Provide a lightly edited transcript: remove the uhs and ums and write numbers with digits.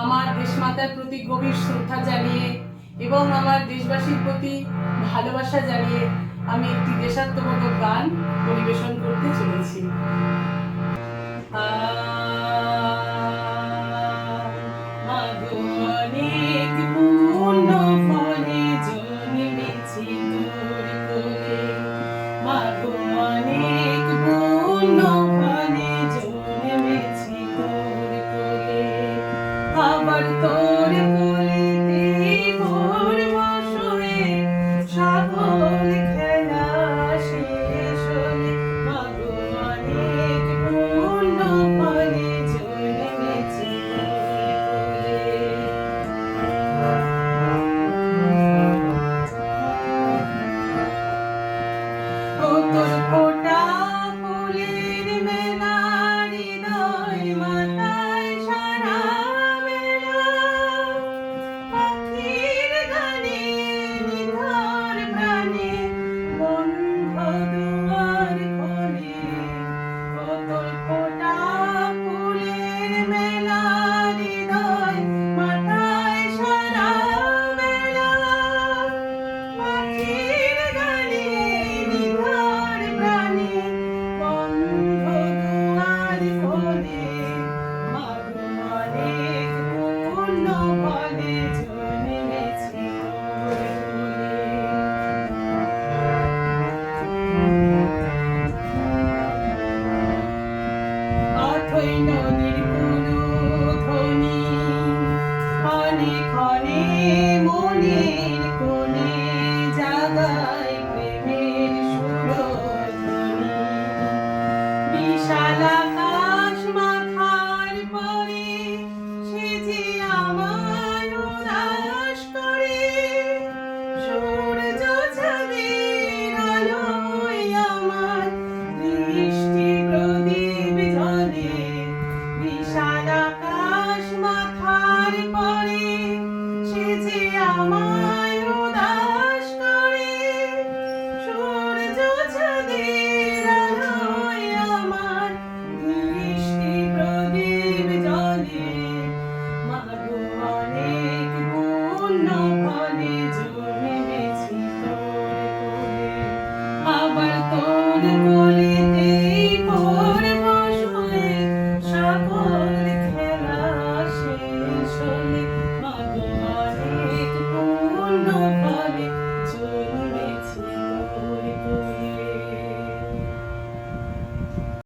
আমার দেশমাতার প্রতি গভীর শ্রদ্ধা জানিয়ে এবং আমার দেশবাসীর প্রতি ভালোবাসা জানিয়ে আমি একটি দেশাত্মবোধক গান পরিবেশন করতে চলেছি। অনেক পূর্ণ ফলে জন্মেছি তোর কোলে, মাগো অনেক পূর্ণ ফলে জন্মেছি তোর কোলে, আবার তোর কোলেতে ভোর বসরে সকল খেলা শেষ হলে, মাগো অনেক পূর্ণ ফলে জন্মেছি তোর কোলে। ও তোর ফোঁটা ফুলের মেলা হৃদয় মাথায় সারা বেলা, পাখির গানে নিথর প্রাণে বন্ধ দুয়ার খোলে। ও তোর ফোঁটা ফুলের মেলা হৃদয় মাথায় সারা বেলা, পাখির গানে নিথর প্রাণে বন্ধ দুয়ার খোলে, মাগো অনেক পূর্ণ ফলে জন্মেছি তোর কোলে। অথৈ নদীর কুলু ধ্বনি ক্ষণে ক্ষণে মনে